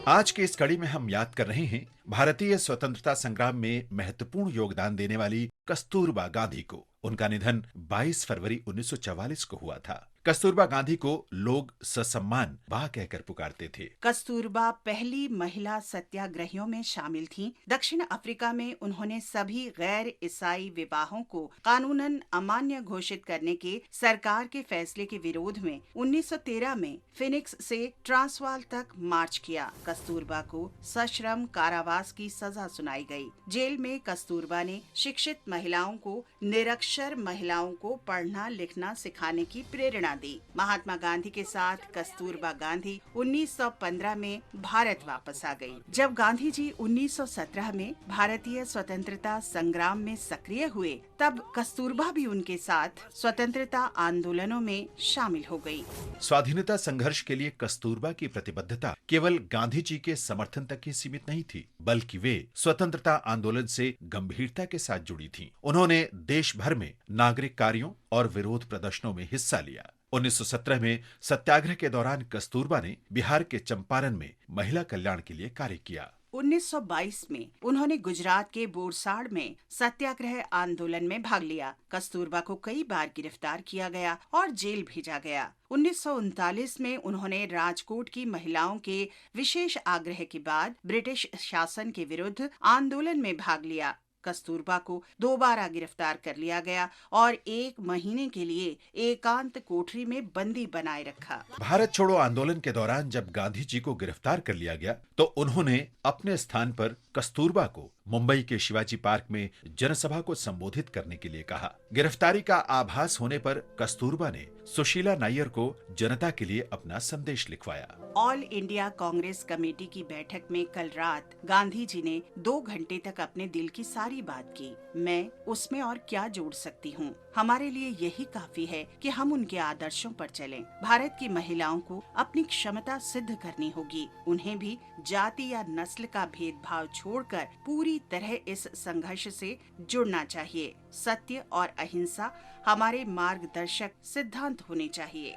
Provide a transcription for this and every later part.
आज के इस कड़ी में हम याद कर रहे हैं भारतीय स्वतंत्रता संग्राम में महत्वपूर्ण योगदान देने वाली कस्तूरबा गांधी को। उनका निधन 22 फरवरी 1944 को हुआ था। कस्तूरबा गांधी को लोग ससम्मान बा कहकर पुकारते थे। कस्तूरबा पहली महिला सत्याग्रहियों में शामिल थीं। दक्षिण अफ्रीका में उन्होंने सभी गैर ईसाई विवाहों को कानूनन अमान्य घोषित करने के सरकार के फैसले के विरोध में 1913 में फिनिक्स से ट्रांसवाल तक मार्च किया। कस्तूरबा को सश्रम कारावास की सजा सुनाई गई। जेल में कस्तूरबा ने शिक्षित महिलाओं को निरक्षर महिलाओं को पढ़ना लिखना सिखाने की प्रेरणा दी। महात्मा गांधी के साथ कस्तूरबा गांधी 1915 में भारत वापस आ गई। जब गांधी जी 1917 में भारतीय स्वतंत्रता संग्राम में सक्रिय हुए, तब कस्तूरबा भी उनके साथ स्वतंत्रता आंदोलनों में शामिल हो गई। स्वाधीनता संघर्ष के लिए कस्तूरबा की प्रतिबद्धता केवल गांधी जी के समर्थन तक ही सीमित नहीं थी, बल्कि वे स्वतंत्रता आंदोलन से गंभीरता के साथ जुड़ी थीं। उन्होंने देश भर में नागरिक कार्यों और विरोध प्रदर्शनों में हिस्सा लिया। 1917 में सत्याग्रह के दौरान कस्तूरबा ने बिहार के चंपारण में महिला कल्याण के लिए कार्य किया। 1922 में उन्होंने गुजरात के बोरसाड़ में सत्याग्रह आंदोलन में भाग लिया। कस्तूरबा को कई बार गिरफ्तार किया गया और जेल भेजा गया। 1939 में उन्होंने राजकोट की महिलाओं के विशेष आग्रह के बाद ब्रिटिश शासन के विरुद्ध आंदोलन में भाग लिया। कस्तूरबा को दोबारा गिरफ्तार कर लिया गया और 1 महीने के लिए एकांत कोठरी में बंदी बनाए रखा। भारत छोड़ो आंदोलन के दौरान जब गांधी जी को गिरफ्तार कर लिया गया, तो उन्होंने अपने स्थान पर कस्तूरबा को मुंबई के शिवाजी पार्क में जनसभा को संबोधित करने के लिए कहा। गिरफ्तारी का आभास होने पर कस्तूरबा ने सुशीला नायर को जनता के लिए अपना संदेश लिखवाया। ऑल इंडिया कांग्रेस कमेटी की बैठक में कल रात गांधी जी ने 2 घंटे तक अपने दिल की सारी बात की। मैं उसमें और क्या जोड़ सकती हूँ? हमारे लिए यही काफी है कि हम उनके आदर्शों पर चलें। भारत की महिलाओं को अपनी क्षमता सिद्ध करनी होगी। उन्हें भी जाति या नस्ल का भेदभाव छोड़कर पूरी तरह इस संघर्ष से जुड़ना चाहिए। सत्य और अहिंसा हमारे मार्गदर्शक सिद्धांत होने चाहिए।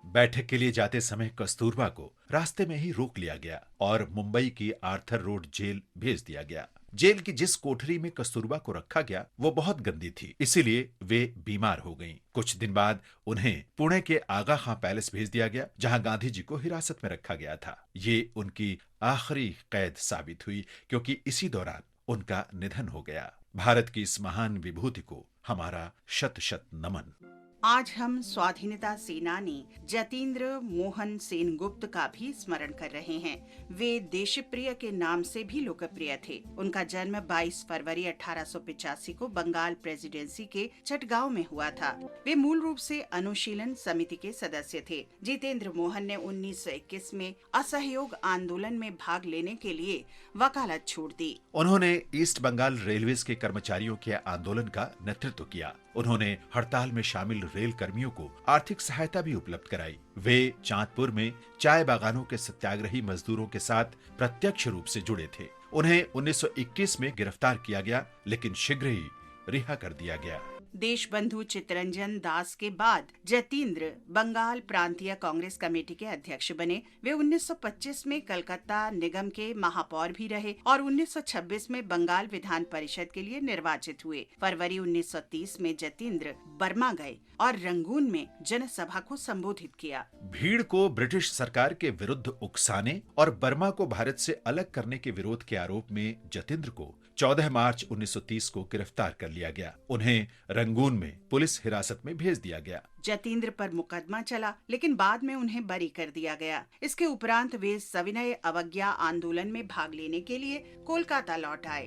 बैठक के लिए जाते समय कस्तूरबा को रास्ते में ही रोक लिया गया और मुंबई की आर्थर रोड जेल भेज दिया गया। जेल की जिस कोठरी में कस्तूरबा को रखा गया वो बहुत गंदी थी, इसीलिए वे बीमार हो गईं। कुछ दिन बाद उन्हें पुणे के आगा खां पैलेस भेज दिया गया, जहां गांधी जी को हिरासत में रखा गया था। ये उनकी आखिरी कैद साबित हुई, क्योंकि इसी दौरान उनका निधन हो गया। भारत की इस महान विभूति को हमारा शत शत नमन। आज हम स्वाधीनता सेनानी जतींद्र मोहन सेनगुप्त का भी स्मरण कर रहे हैं। वे देशप्रिय के नाम से भी लोकप्रिय थे। उनका जन्म 22 फरवरी 1885 को बंगाल प्रेसिडेंसी के चटगांव में हुआ था। वे मूल रूप से अनुशीलन समिति के सदस्य थे। जितेंद्र मोहन ने 1921 में असहयोग आंदोलन में भाग लेने के लिए वकालत छोड़ दी। उन्होंने ईस्ट बंगाल रेलवेज के कर्मचारियों के आंदोलन का नेतृत्व किया। उन्होंने हड़ताल में शामिल रेल कर्मियों को आर्थिक सहायता भी उपलब्ध कराई। वे चांदपुर में चाय बागानों के सत्याग्रही मजदूरों के साथ प्रत्यक्ष रूप से जुड़े थे। उन्हें 1921 में गिरफ्तार किया गया, लेकिन शीघ्र ही रिहा कर दिया गया। देशबंधु चित्तरंजन दास के बाद जतींद्र बंगाल प्रांतीय कांग्रेस कमेटी के अध्यक्ष बने। वे 1925 में कलकत्ता निगम के महापौर भी रहे और 1926 में बंगाल विधान परिषद के लिए निर्वाचित हुए। फरवरी 1930 में जतींद्र बर्मा गए और रंगून में जनसभा को संबोधित किया। भीड़ को ब्रिटिश सरकार के विरुद्ध उकसाने और बर्मा को भारत से अलग करने के विरोध के आरोप में जतींद्र को 14 मार्च 1930 को गिरफ्तार कर लिया गया। उन्हें रंगून में पुलिस हिरासत में भेज दिया गया। जतींद्र पर मुकदमा चला, लेकिन बाद में उन्हें बरी कर दिया गया। इसके उपरांत वे सविनय अवज्ञा आंदोलन में भाग लेने के लिए कोलकाता लौट आए।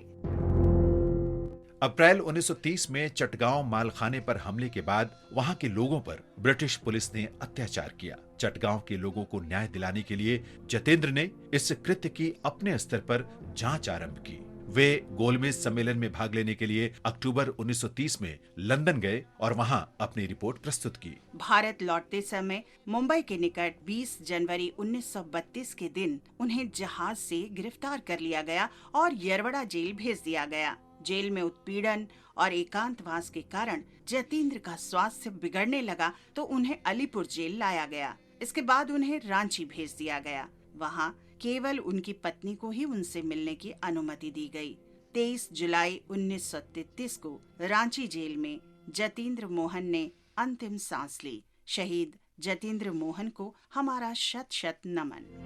अप्रैल 1930 में चटगांव मालखाने पर हमले के बाद वहां के लोगों पर ब्रिटिश पुलिस ने अत्याचार किया। चटगांव के लोगों को न्याय दिलाने के लिए जतेंद्र ने इस कृत्य की अपने स्तर पर जांच आरंभ की। वे गोलमेज सम्मेलन में भाग लेने के लिए अक्टूबर 1930 में लंदन गए और वहां अपनी रिपोर्ट प्रस्तुत की। भारत लौटते समय मुंबई के निकट 20 जनवरी 1932 के दिन उन्हें जहाज से गिरफ्तार कर लिया गया और यरवड़ा जेल भेज दिया गया। जेल में उत्पीड़न और एकांतवास के कारण जतींद्र का स्वास्थ्य बिगड़ने लगा तो उन्हें अलीपुर जेल लाया गया। इसके बाद उन्हें रांची भेज दिया गया। वहां केवल उनकी पत्नी को ही उनसे मिलने की अनुमति दी गई। 23 जुलाई 1933 को रांची जेल में जतींद्र मोहन ने अंतिम सांस ली। शहीद जतींद्र मोहन को हमारा शत शत नमन।